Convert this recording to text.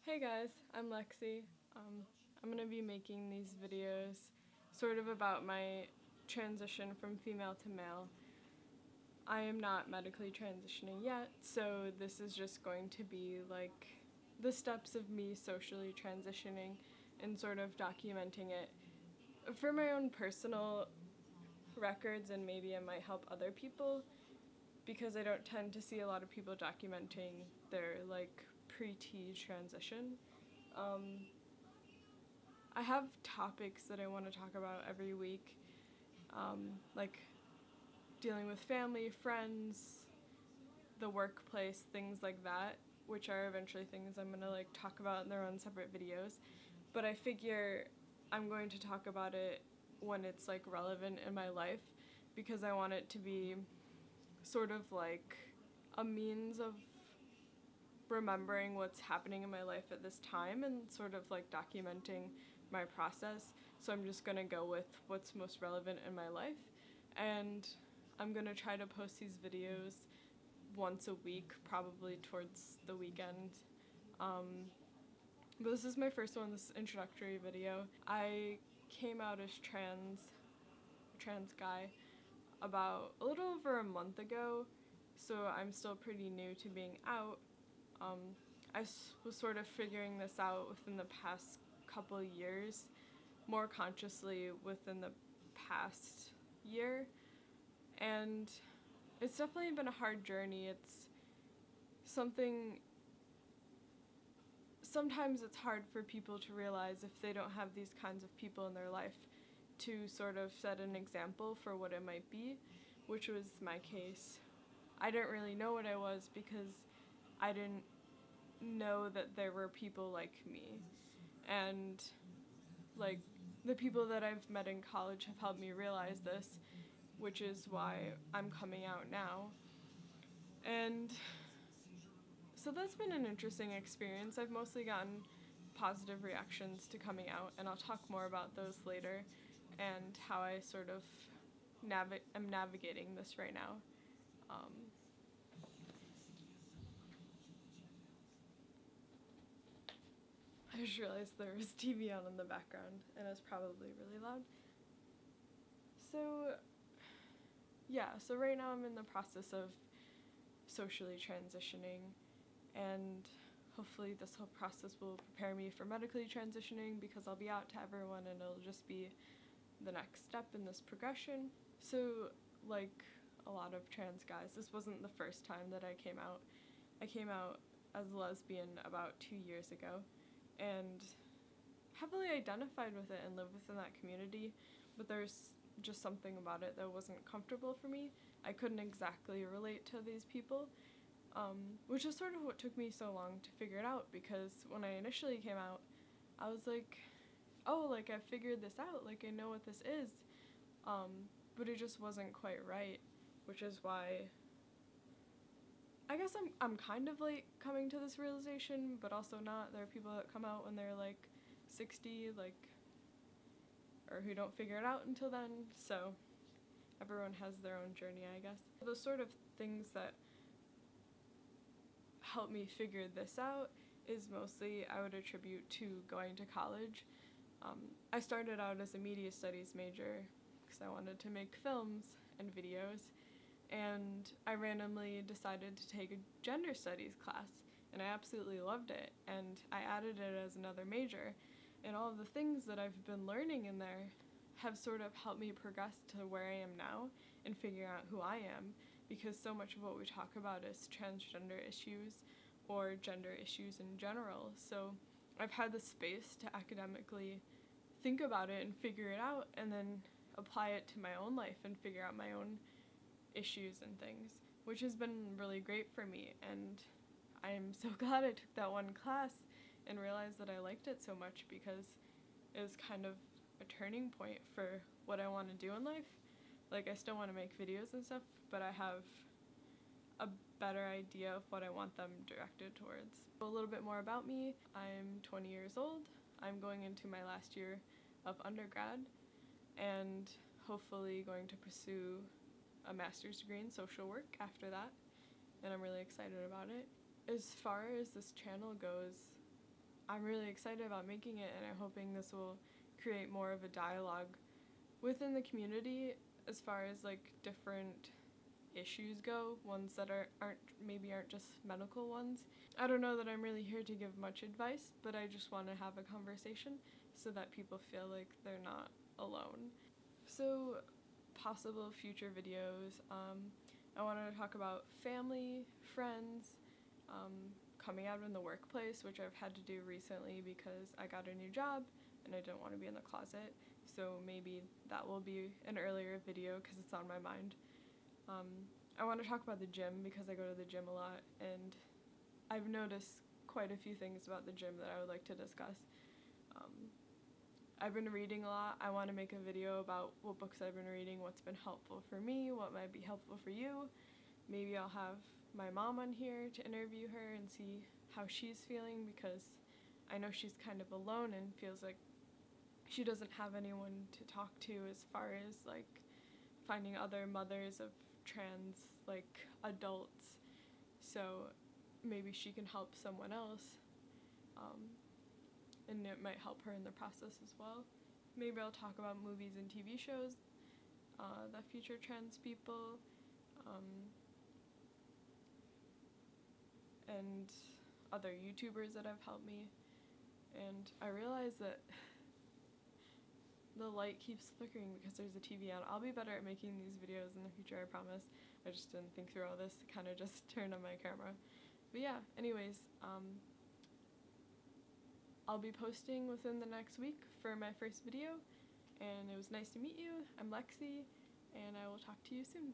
Hey guys, I'm Lexi. I'm going to be making these videos sort of about my transition from female to male. I am not medically transitioning yet, so this is just going to be like the steps of me socially transitioning and sort of documenting it for my own personal records, and maybe it might help other people because I don't tend to see a lot of people documenting their like pre-T transition. I have topics that I want to talk about every week, like dealing with family, friends, the workplace, things like that, which are eventually things I'm going to like talk about in their own separate videos. But I figure I'm going to talk about it when it's like relevant in my life because I want it to be sort of like a means of remembering what's happening in my life at this time and sort of like documenting my process. So I'm just gonna go with what's most relevant in my life, and I'm gonna try to post these videos once a week, probably towards the weekend. But this is my first one, this introductory video. I came out as trans guy about a little over a month ago, so I'm still pretty new to being out. I was sort of figuring this out within the past couple years, more consciously within the past year, and it's definitely been a hard journey. It's something, sometimes it's hard for people to realize if they don't have these kinds of people in their life to sort of set an example for what it might be, which was my case. I didn't really know what I was because I didn't know that there were people like me, and like the people that I've met in college have helped me realize this, which is why I'm coming out now. And so that's been an interesting experience. I've mostly gotten positive reactions to coming out, and I'll talk more about those later and how I sort of am navigating this right now. I just realized there was TV on in the background, and it's probably really loud. So, yeah, so right now I'm in the process of socially transitioning, and hopefully this whole process will prepare me for medically transitioning because I'll be out to everyone and it'll just be the next step in this progression. So, like a lot of trans guys, this wasn't the first time that I came out. I came out as a lesbian about 2 years ago, and heavily identified with it and lived within that community, but there's just something about it that wasn't comfortable for me. I couldn't exactly relate to these people, which is sort of what took me so long to figure it out, because when I initially came out, I was like, oh, like I figured this out, like I know what this is, but it just wasn't quite right, which is why I guess I'm kind of late coming to this realization, but also not. There are people that come out when they're like 60, like, or who don't figure it out until then, so everyone has their own journey, I guess. The sort of things that helped me figure this out is mostly I would attribute to going to college. I started out as a media studies major because I wanted to make films and videos, and I randomly decided to take a gender studies class, and I absolutely loved it, and I added it as another major, and all of the things that I've been learning in there have sort of helped me progress to where I am now and figure out who I am, because so much of what we talk about is transgender issues or gender issues in general. So I've had the space to academically think about it and figure it out, and then apply it to my own life and figure out my own issues and things, which has been really great for me. And I'm so glad I took that one class and realized that I liked it so much, because it was kind of a turning point for what I want to do in life. Like, I still want to make videos and stuff, but I have a better idea of what I want them directed towards. A little bit more about me. I'm 20 years old. I'm going into my last year of undergrad and hopefully going to pursue a master's degree in social work after that, and I'm really excited about it. As far as this channel goes, I'm really excited about making it, and I'm hoping this will create more of a dialogue within the community as far as like different issues go, ones that aren't just medical ones. I don't know that I'm really here to give much advice, but I just want to have a conversation so that people feel like they're not alone. So, possible future videos. I wanted to talk about family, friends, coming out in the workplace, which I've had to do recently because I got a new job and I didn't want to be in the closet. So maybe that will be an earlier video because it's on my mind. I want to talk about the gym because I go to the gym a lot, and I've noticed quite a few things about the gym that I would like to discuss. I've been reading a lot. I want to make a video about what books I've been reading, what's been helpful for me, what might be helpful for you. Maybe I'll have my mom on here to interview her and see how she's feeling, because I know she's kind of alone and feels like she doesn't have anyone to talk to as far as like finding other mothers of trans like adults. So maybe she can help someone else, and it might help her in the process as well. Maybe I'll talk about movies and TV shows that feature trans people, and other YouTubers that have helped me. And I realize that the light keeps flickering because there's a TV on. I'll be better at making these videos in the future, I promise. I just didn't think through all this, kind of just turned on my camera. But yeah, anyways, I'll be posting within the next week for my first video, and it was nice to meet you. I'm Lexi, and I will talk to you soon.